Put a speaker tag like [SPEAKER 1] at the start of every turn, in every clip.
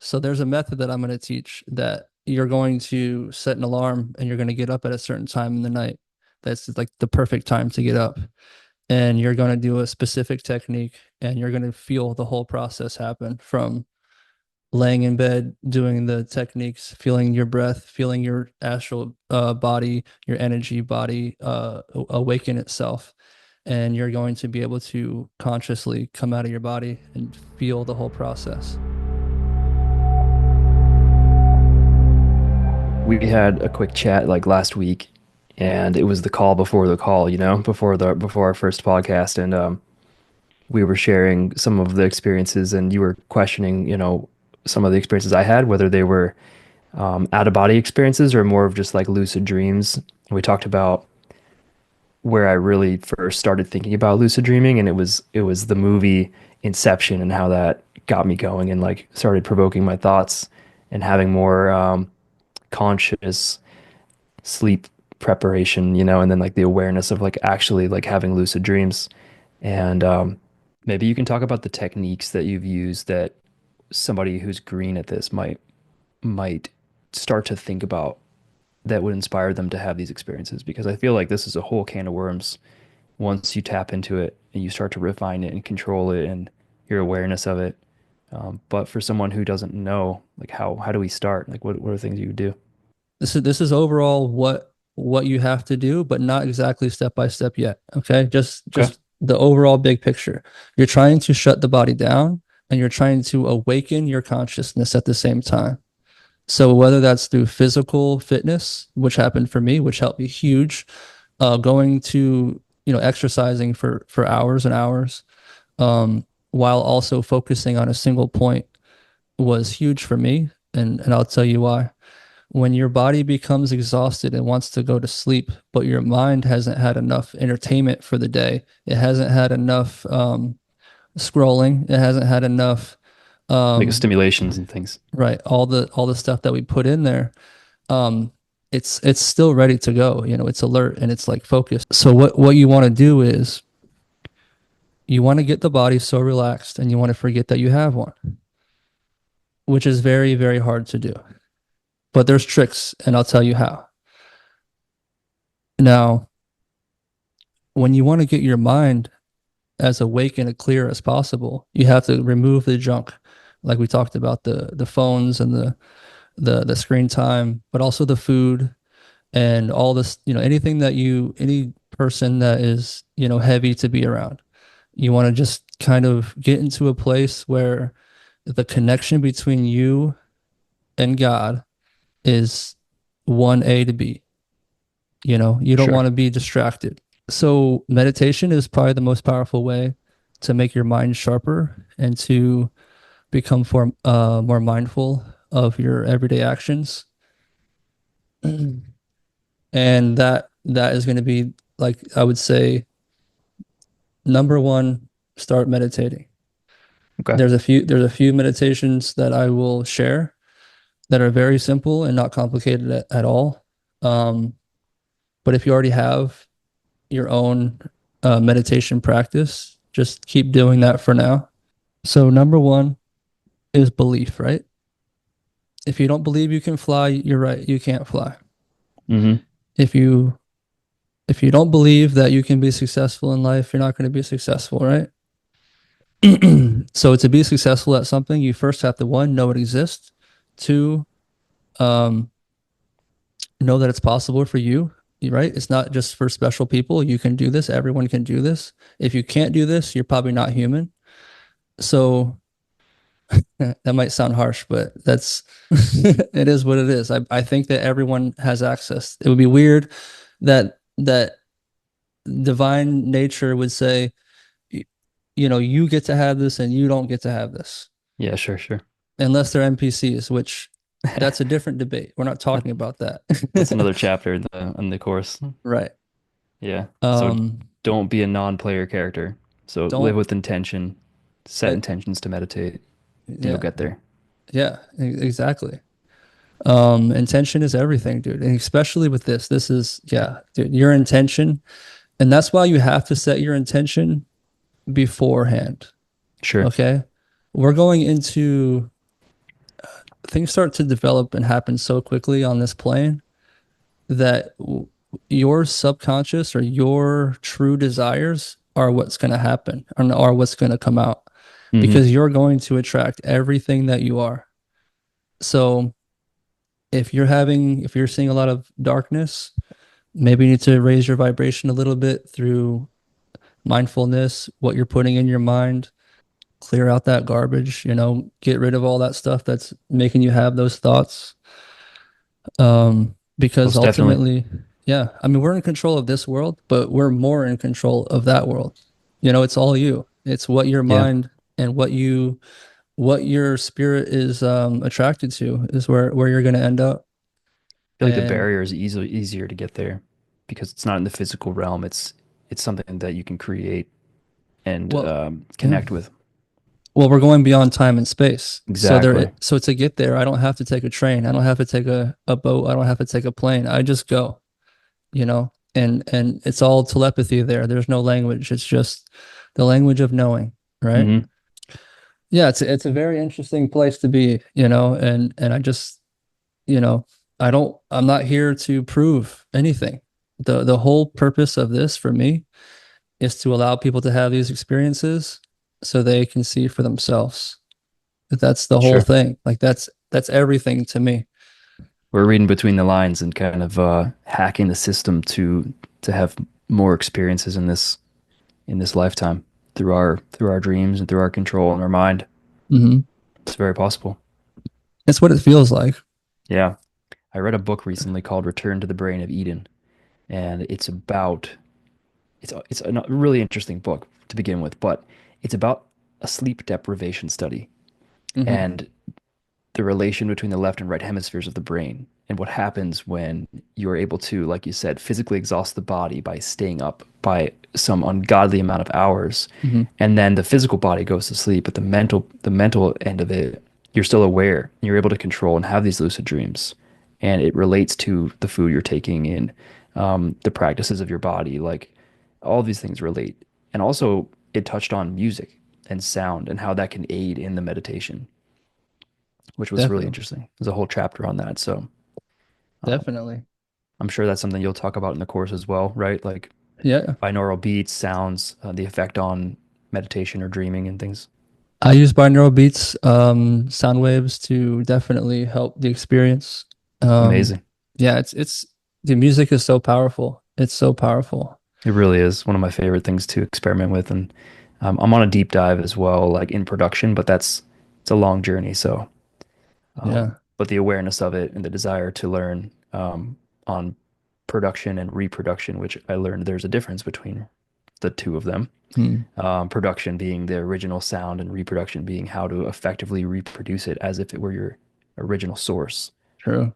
[SPEAKER 1] So there's a method that I'm going to teach that you're going to set an alarm and you're going to get up at a certain time in the night. That's like the perfect time to get up. And you're going to do a specific technique and you're going to feel the whole process happen from laying in bed, doing the techniques, feeling your breath, feeling your astral body, your energy body awaken itself. And you're going to be able to consciously come out of your body and feel the whole process.
[SPEAKER 2] We had a quick chat like last week, and it was the call before the call, before our first podcast, and we were sharing some of the experiences, and you were questioning, some of the experiences I had, whether they were out of body experiences or more of just like lucid dreams. We talked about where I really first started thinking about lucid dreaming, and it was the movie Inception and how that got me going and like started provoking my thoughts and having more conscious sleep preparation, and then like the awareness of like actually like having lucid dreams. And maybe you can talk about the techniques that you've used that somebody who's green at this might start to think about that would inspire them to have these experiences, because I feel like this is a whole can of worms once you tap into it and you start to refine it and control it and your awareness of it. But for someone who doesn't know, like how do we start? Like what are things you would do?
[SPEAKER 1] This is overall what you have to do, but not exactly step by step yet. Okay. Just
[SPEAKER 2] Okay.
[SPEAKER 1] just the overall big picture. You're trying to shut the body down and you're trying to awaken your consciousness at the same time. So whether that's through physical fitness, which happened for me, which helped me huge, going to, exercising for hours and hours, while also focusing on a single point was huge for me. And I'll tell you why. When your body becomes exhausted and wants to go to sleep, but your mind hasn't had enough entertainment for the day, it hasn't had enough scrolling, it hasn't had enough
[SPEAKER 2] Like
[SPEAKER 1] um,
[SPEAKER 2] stimulations and things.
[SPEAKER 1] right, all the stuff that we put in there, um, it's still ready to go. It's alert and it's like focused. So what you want to do is you want to get the body so relaxed and you want to forget that you have one, which is very, very hard to do. But there's tricks, and I'll tell you how. Now, when you want to get your mind as awake and clear as possible, you have to remove the junk, like we talked about the phones and the screen time, but also the food and all this, anything that any person that is, heavy to be around. You want to just kind of get into a place where the connection between you and God is 1A to B. You don't
[SPEAKER 2] Sure.
[SPEAKER 1] want to be distracted. So meditation is probably the most powerful way to make your mind sharper and to become more mindful of your everyday actions. And that is going to be, like, I would say, number one, start meditating.
[SPEAKER 2] Okay.
[SPEAKER 1] There's a few meditations that I will share that are very simple and not complicated at all. Um, but if you already have your own meditation practice, just keep doing that for now. So number one is belief, right? If you don't believe you can fly, you're right, you can't fly.
[SPEAKER 2] Mm-hmm.
[SPEAKER 1] If you if you don't believe that you can be successful in life, you're not going to be successful, right? So to be successful at something, you first have to, one, know it exists. Two, um, know that it's possible for you, right? It's not just for special people. You can do this. Everyone can do this. If you can't do this, you're probably not human. So that might sound harsh, but that's it is what it is. I think that everyone has access. It would be weird that divine nature would say, you get to have this and you don't get to have this,
[SPEAKER 2] Yeah, sure, sure.
[SPEAKER 1] unless they're NPCs, which that's a different debate. We're not
[SPEAKER 2] That,
[SPEAKER 1] talking about that.
[SPEAKER 2] that's another chapter in the course.
[SPEAKER 1] Right.
[SPEAKER 2] Yeah. So
[SPEAKER 1] Um,
[SPEAKER 2] don't be a non-player character. So live
[SPEAKER 1] don't
[SPEAKER 2] with intention, set
[SPEAKER 1] I,
[SPEAKER 2] intentions to meditate, and you'll
[SPEAKER 1] yeah,
[SPEAKER 2] get there.
[SPEAKER 1] yeah, exactly. Intention is everything, dude. And especially with this. This is, yeah, dude, your intention. And that's why you have to set your intention beforehand.
[SPEAKER 2] Sure.
[SPEAKER 1] Okay. We're going into things start to develop and happen so quickly on this plane that your subconscious or your true desires are what's going to happen or are what's going to come out
[SPEAKER 2] Hmm.
[SPEAKER 1] because you're going to attract everything that you are. So if you're seeing a lot of darkness, maybe you need to raise your vibration a little bit through mindfulness, what you're putting in your mind, clear out that garbage, get rid of all that stuff that's making you have those thoughts. Because
[SPEAKER 2] Most definitely.
[SPEAKER 1] ultimately, yeah, I mean, we're in control of this world, but we're more in control of that world. It's all you. It's what your
[SPEAKER 2] Yeah.
[SPEAKER 1] mind and what your spirit is attracted to is where you're going to end up.
[SPEAKER 2] Feel like the
[SPEAKER 1] And
[SPEAKER 2] barrier is easier to get there because it's not in the physical realm. It's something that you can create and
[SPEAKER 1] well, yeah.
[SPEAKER 2] connect with.
[SPEAKER 1] Well, we're going beyond time and space.
[SPEAKER 2] Exactly.
[SPEAKER 1] So to get there, I don't have to take a train. I don't have to take a boat. I don't have to take a plane. I just go, and it's all telepathy there. There's no language. It's just the language of knowing, right?
[SPEAKER 2] Hmm.
[SPEAKER 1] Yeah, it's a very interesting place to be, and I just, you know, I'm not here to prove anything. The whole purpose of this for me is to allow people to have these experiences so they can see for themselves. That's the whole
[SPEAKER 2] Sure.
[SPEAKER 1] thing. Like that's everything to me.
[SPEAKER 2] We're reading between the lines and kind of hacking the system to have more experiences in this lifetime through our dreams and through our control and our mind.
[SPEAKER 1] Hmm.
[SPEAKER 2] It's very possible.
[SPEAKER 1] It's what it feels like.
[SPEAKER 2] Yeah. I read a book recently called Return to the Brain of Eden, and it's a really interesting book to begin with, but it's about a sleep deprivation study
[SPEAKER 1] Hmm.
[SPEAKER 2] and the relation between the left and right hemispheres of the brain and what happens when you're able to, like you said, physically exhaust the body by staying up by some ungodly amount of hours.
[SPEAKER 1] Hmm.
[SPEAKER 2] And then the physical body goes to sleep, but the mental end of it, you're still aware. You're able to control and have these lucid dreams. And it relates to the food you're taking in, the practices of your body, like all these things relate. And also it touched on music and sound and how that can aid in the meditation, which was really
[SPEAKER 1] Definitely.
[SPEAKER 2] interesting. There's a whole chapter on that. So
[SPEAKER 1] Definitely.
[SPEAKER 2] I'm sure that's something you'll talk about in the course as well, right? Like
[SPEAKER 1] Yeah.
[SPEAKER 2] binaural beats, sounds, the effect on meditation or dreaming and things.
[SPEAKER 1] I use binaural beats, sound waves to definitely help the experience. Um,
[SPEAKER 2] Amazing.
[SPEAKER 1] yeah, it's the music is so powerful. It's so powerful.
[SPEAKER 2] It really is one of my favorite things to experiment with. And I'm on a deep dive as well, like in production, but it's a long journey. So,
[SPEAKER 1] Yeah.
[SPEAKER 2] but the awareness of it and the desire to learn on production and reproduction, which I learned there's a difference between the two of them.
[SPEAKER 1] Hmm.
[SPEAKER 2] Production being the original sound and reproduction being how to effectively reproduce it as if it were your original source.
[SPEAKER 1] True.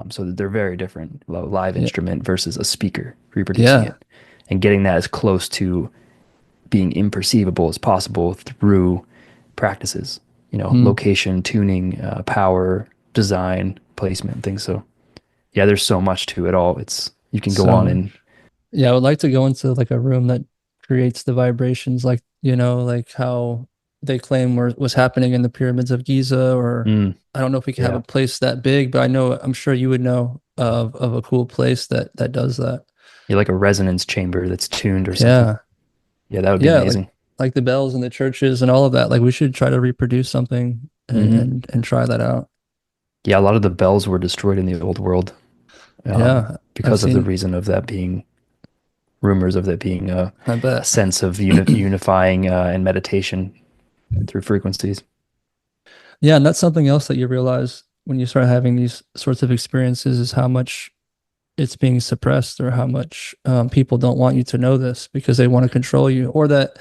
[SPEAKER 2] So they're very different. Live
[SPEAKER 1] Yeah.
[SPEAKER 2] instrument versus a speaker reproducing
[SPEAKER 1] Yeah.
[SPEAKER 2] it and getting that as close to being imperceivable as possible through practices,
[SPEAKER 1] Hmm.
[SPEAKER 2] location, tuning, power, design, placement, things. So yeah, there's so much to it all. You can go
[SPEAKER 1] So
[SPEAKER 2] on
[SPEAKER 1] much.
[SPEAKER 2] and
[SPEAKER 1] Yeah, I would like to go into like a room that creates the vibrations, like, like how they claim was happening in the pyramids of Giza, or
[SPEAKER 2] mm,
[SPEAKER 1] I don't know if we can have a
[SPEAKER 2] yeah,
[SPEAKER 1] place that big, but I'm sure you would know of a cool place that does that.
[SPEAKER 2] you like a resonance chamber that's tuned or something.
[SPEAKER 1] Yeah.
[SPEAKER 2] Yeah, that would be
[SPEAKER 1] Yeah,
[SPEAKER 2] amazing.
[SPEAKER 1] like the bells in the churches and all of that. Like we should try to reproduce something and
[SPEAKER 2] Hmm.
[SPEAKER 1] and try that out.
[SPEAKER 2] Yeah, a lot of the bells were destroyed in the old world
[SPEAKER 1] Yeah, I've
[SPEAKER 2] because of the
[SPEAKER 1] seen,
[SPEAKER 2] reason of that being rumors of that being
[SPEAKER 1] I
[SPEAKER 2] a
[SPEAKER 1] bet.
[SPEAKER 2] sense of unifying and meditation through frequencies.
[SPEAKER 1] Yeah, and that's something else that you realize when you start having these sorts of experiences is how much it's being suppressed or how much people don't want you to know this because they want to control you or that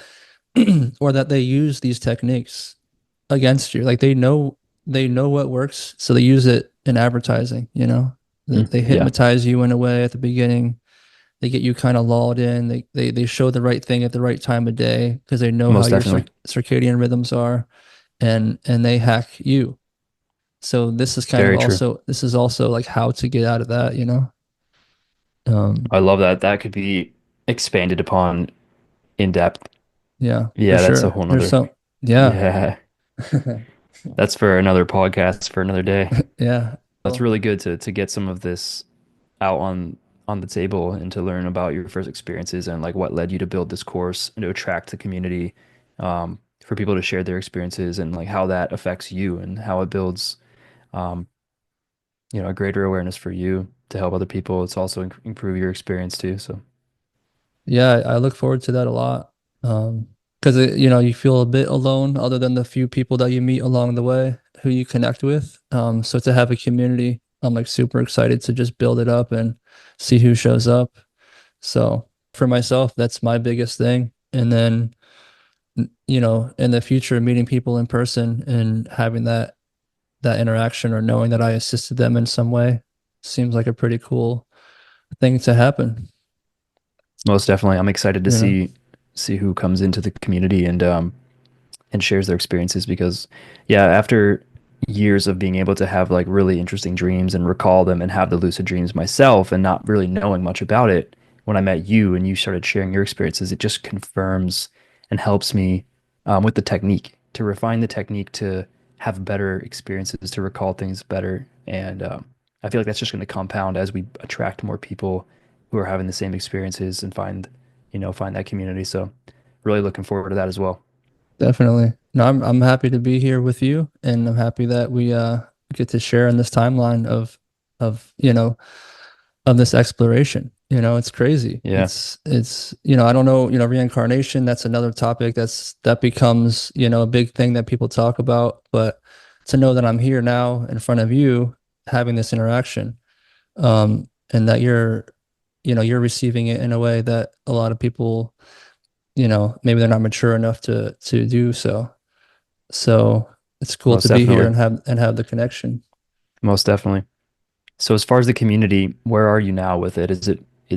[SPEAKER 1] or that they use these techniques against you. Like they know what works, so they use it in advertising,
[SPEAKER 2] Mm,
[SPEAKER 1] They
[SPEAKER 2] yeah,
[SPEAKER 1] hypnotize you in a way at the beginning. They get you kind of lulled in. They show the right thing at the right time of day because they know how
[SPEAKER 2] most
[SPEAKER 1] your
[SPEAKER 2] definitely.
[SPEAKER 1] circadian rhythms are and they hack you. So
[SPEAKER 2] Very true.
[SPEAKER 1] this is also like how to get out of that. Um,
[SPEAKER 2] I love that. That could be expanded upon in depth.
[SPEAKER 1] yeah, for
[SPEAKER 2] Yeah, that's a
[SPEAKER 1] sure.
[SPEAKER 2] whole nother.
[SPEAKER 1] Yeah.
[SPEAKER 2] Yeah. That's for another podcast for another day.
[SPEAKER 1] Yeah.
[SPEAKER 2] That's
[SPEAKER 1] Well,
[SPEAKER 2] really good to get some of this out on the table and to learn about your first experiences and like what led you to build this course and to attract the community, for people to share their experiences and like how that affects you and how it builds, um, a greater awareness for you to help other people. It's also improve your experience too. So
[SPEAKER 1] yeah, I look forward to that a lot. Because you feel a bit alone other than the few people that you meet along the way who you connect with. So to have a community, I'm like super excited to just build it up and see who shows up. So for myself, that's my biggest thing. And then, in the future, meeting people in person and having that interaction or knowing that I assisted them in some way seems like a pretty cool thing to happen,
[SPEAKER 2] most definitely, I'm excited to
[SPEAKER 1] you know?
[SPEAKER 2] see who comes into the community and shares their experiences because yeah, after years of being able to have like really interesting dreams and recall them and have the lucid dreams myself and not really knowing much about it, when I met you and you started sharing your experiences, it just confirms and helps me, with the technique to refine the technique to have better experiences to recall things better. And I feel like that's just going to compound as we attract more people who are having the same experiences and find that community. So really looking forward to that as well.
[SPEAKER 1] Definitely. No, I'm happy to be here with you, and I'm happy that we get to share in this timeline of of this exploration. It's crazy.
[SPEAKER 2] Yeah.
[SPEAKER 1] It's I don't know, reincarnation, that's another topic that becomes, a big thing that people talk about, but to know that I'm here now in front of you having this interaction, and that you're receiving it in a way that a lot of people, maybe they're not mature enough to do so. So it's cool
[SPEAKER 2] Most
[SPEAKER 1] to be here
[SPEAKER 2] definitely.
[SPEAKER 1] and have the connection.
[SPEAKER 2] Most definitely. So as far as the community, where are you now with it? Is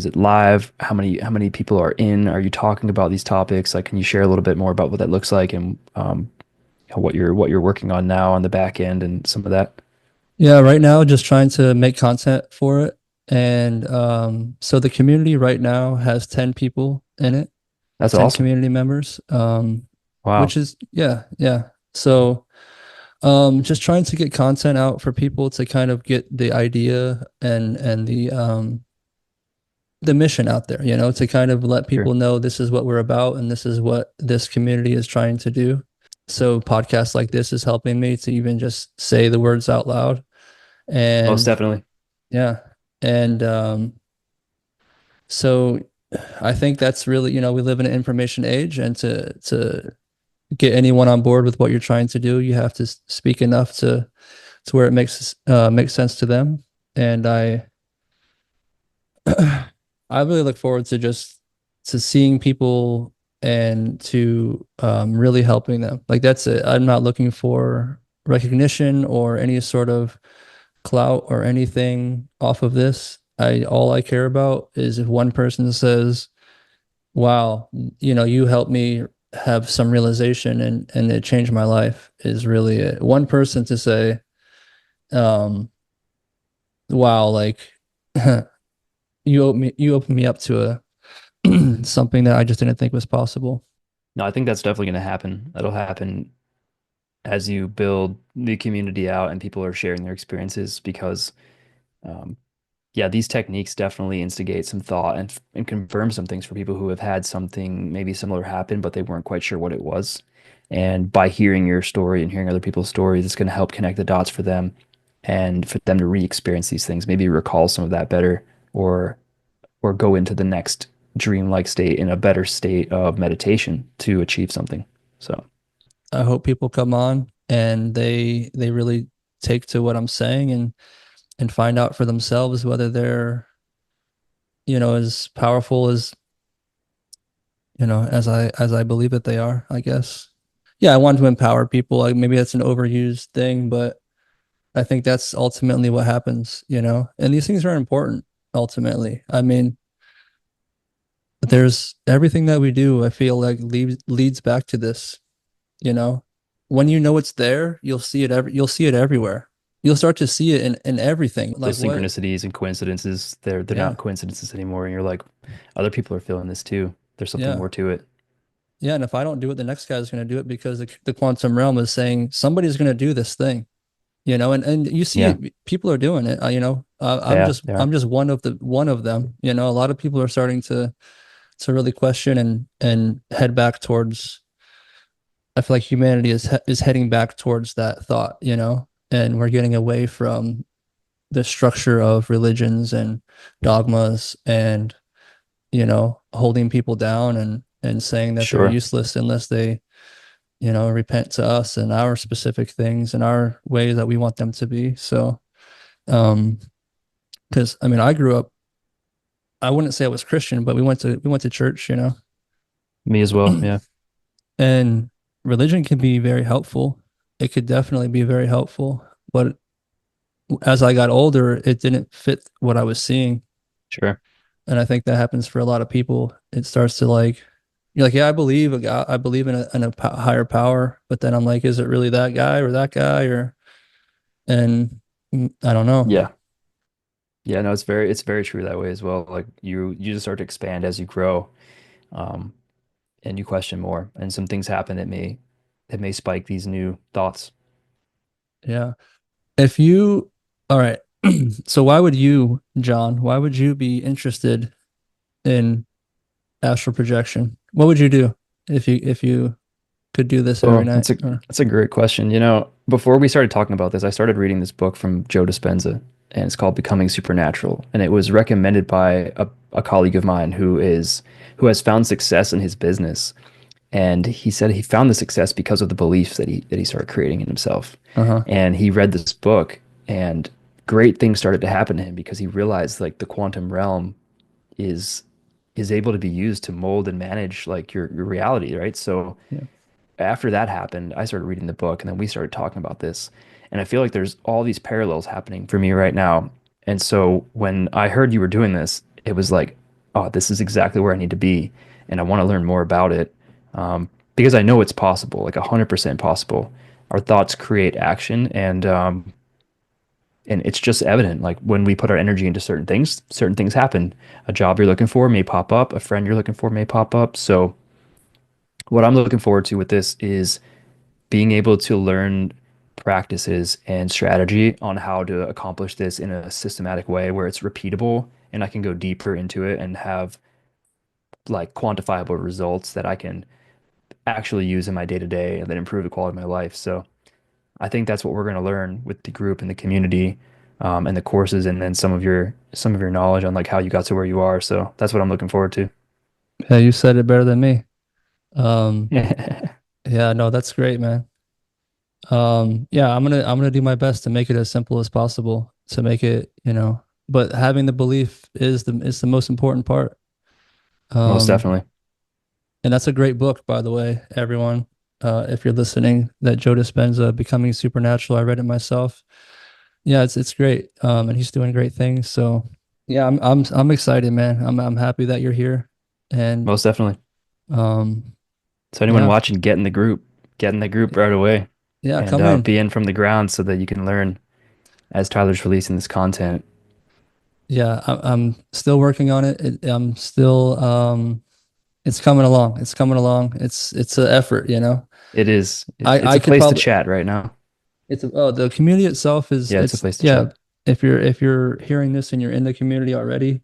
[SPEAKER 2] it live? How many people are in? Are you talking about these topics? Like, can you share a little bit more about what that looks like and what you're working on now on the back end and some of that?
[SPEAKER 1] Yeah, right now just trying to make content for it. And so the community right now has 10 people in it,
[SPEAKER 2] That's
[SPEAKER 1] 10
[SPEAKER 2] awesome.
[SPEAKER 1] community members.
[SPEAKER 2] Wow.
[SPEAKER 1] Which is, yeah, yeah. So just trying to get content out for people to kind of get the idea and the mission out there, to kind of let
[SPEAKER 2] Sure.
[SPEAKER 1] people know this is what we're about and this is what this community is trying to do. So podcasts like this is helping me to even just say the words out loud.
[SPEAKER 2] Most
[SPEAKER 1] And
[SPEAKER 2] definitely.
[SPEAKER 1] yeah. And so I think that's really, we live in an information age, and to get anyone on board with what you're trying to do, you have to speak enough to where it makes sense to them. And I really look forward to just to seeing people and to really helping them. Like that's it. I'm not looking for recognition or any sort of clout or anything off of this. I all I care about is if one person says, "Wow, you helped me have some realization and it changed my life," is really it. One person to say, "Wow, like you opened me up to a something that I just didn't think was possible."
[SPEAKER 2] No, I think that's definitely going to happen. That'll happen as you build the community out and people are sharing their experiences because, um, yeah, these techniques definitely instigate some thought and confirm some things for people who have had something maybe similar happen, but they weren't quite sure what it was. And by hearing your story and hearing other people's stories, it's going to help connect the dots for them and for them to re-experience these things, maybe recall some of that better or or go into the next dreamlike state in a better state of meditation to achieve something. So
[SPEAKER 1] I hope people come on and they really take to what I'm saying and find out for themselves whether they're, as powerful as, as I believe that they are, I guess. Yeah, I want to empower people. Like maybe that's an overused thing, but I think that's ultimately what happens. And these things are important ultimately. I mean, there's everything that we do, I feel like leads back to this, you know. When you know it's there, you'll see it everywhere. You'll start to see it in everything. Like
[SPEAKER 2] those
[SPEAKER 1] what?
[SPEAKER 2] synchronicities and coincidences, they're
[SPEAKER 1] Yeah.
[SPEAKER 2] not coincidences anymore. And you're like, other people are feeling this too. There's something
[SPEAKER 1] Yeah.
[SPEAKER 2] more to it.
[SPEAKER 1] Yeah, and if I don't do it, the next guy's going to do it because the quantum realm is saying somebody's going to do this thing, and you see
[SPEAKER 2] Yeah,
[SPEAKER 1] it, people are doing it,
[SPEAKER 2] yeah, they
[SPEAKER 1] I'm
[SPEAKER 2] are.
[SPEAKER 1] just one of them, a lot of people are starting to really question and head back towards. I feel like humanity is heading back towards that thought, and we're getting away from the structure of religions and dogmas and holding people down and saying that they're
[SPEAKER 2] Sure,
[SPEAKER 1] useless unless they repent to us and our specific things and our way that we want them to be. So, um, because I mean, I grew up. I wouldn't say I was Christian, but we went to church,
[SPEAKER 2] me as well. Yeah,
[SPEAKER 1] and religion can be very helpful. It could definitely be very helpful, but as I got older, it didn't fit what I was seeing,
[SPEAKER 2] sure.
[SPEAKER 1] and I think that happens for a lot of people. It starts to like you're like, yeah, I believe a God, I believe in a higher power, but then I'm like, is it really that guy or that guy or and I don't know.
[SPEAKER 2] Yeah, yeah. No, it's very true that way as well. Like you just start to expand as you grow, um, and you question more, and some things happen that may spike these new thoughts.
[SPEAKER 1] Yeah. If you, all right. So why would you, John, why would you be interested in astral projection? What would you do if you could do this every
[SPEAKER 2] Well,
[SPEAKER 1] night? Or,
[SPEAKER 2] that's a great question. You know, before we started talking about this, I started reading this book from Joe Dispenza, and it's called Becoming Supernatural. And it was recommended by a colleague of mine who has found success in his business. And he said he found the success because of the beliefs that he started creating in himself.
[SPEAKER 1] uh-huh.
[SPEAKER 2] And he read this book, and great things started to happen to him because he realized like the quantum realm is is able to be used to mold and manage like your reality, right? So
[SPEAKER 1] Yeah.
[SPEAKER 2] after that happened, I started reading the book and then we started talking about this. And I feel like there's all these parallels happening for me right now. And so when I heard you were doing this, it was like, oh, this is exactly where I need to be. And I want to learn more about it, because I know it's possible, like 100% possible. Our thoughts create action, and it's just evident. Like when we put our energy into certain things happen. A job you're looking for may pop up, a friend you're looking for may pop up. So what I'm looking forward to with this is being able to learn practices and strategy on how to accomplish this in a systematic way where it's repeatable and I can go deeper into it and have like quantifiable results that I can actually use in my day to day and then improve the quality of my life. So I think that's what we're going to learn with the group and the community, and the courses, and then some of your knowledge on like how you got to where you are. So that's what I'm looking forward to.
[SPEAKER 1] Yeah, you said it better than me. Um, yeah, no, that's great, man. Yeah, I'm gonna do my best to make it as simple as possible to make it, but having the belief is the most important part.
[SPEAKER 2] Most
[SPEAKER 1] Um,
[SPEAKER 2] definitely.
[SPEAKER 1] and that's a great book, by the way, everyone. If you're listening, that Joe Dispenza, Becoming Supernatural. I read it myself. Yeah, it's great. And he's doing great things. So yeah, I'm excited, man. I'm happy that you're here. And
[SPEAKER 2] Most definitely.
[SPEAKER 1] um,
[SPEAKER 2] So anyone
[SPEAKER 1] yeah,
[SPEAKER 2] watching, get in the group right away,
[SPEAKER 1] yeah,
[SPEAKER 2] and
[SPEAKER 1] come in.
[SPEAKER 2] be in from the ground so that you can learn as Tyler's releasing this content.
[SPEAKER 1] Yeah, I'm still working on it. I'm still it's coming along. It's coming along. It's an effort.
[SPEAKER 2] It's
[SPEAKER 1] I
[SPEAKER 2] a
[SPEAKER 1] could
[SPEAKER 2] place to
[SPEAKER 1] probably
[SPEAKER 2] chat right now.
[SPEAKER 1] the community itself is
[SPEAKER 2] Yeah, it's a
[SPEAKER 1] it's
[SPEAKER 2] place to
[SPEAKER 1] yeah.
[SPEAKER 2] chat.
[SPEAKER 1] If you're hearing this and you're in the community already,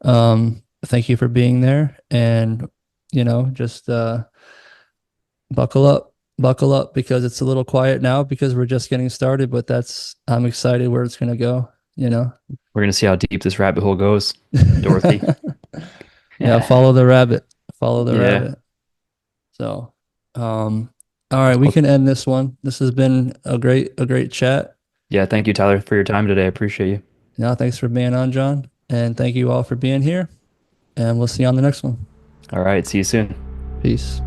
[SPEAKER 1] thank you for being there and just buckle up because it's a little quiet now because we're just getting started, but I'm excited where it's gonna go, you know.
[SPEAKER 2] We're gonna see how deep this rabbit hole goes, Dorothy.
[SPEAKER 1] Yeah, follow the rabbit. Follow the
[SPEAKER 2] Yeah.
[SPEAKER 1] rabbit. So, all right, we
[SPEAKER 2] Well,
[SPEAKER 1] can end this one. This has been a great chat.
[SPEAKER 2] yeah, thank you, Tyler, for your time today. I appreciate you.
[SPEAKER 1] Yeah, thanks for being on, John. And thank you all for being here. And we'll see you on the next one.
[SPEAKER 2] All right, see you soon.
[SPEAKER 1] Peace.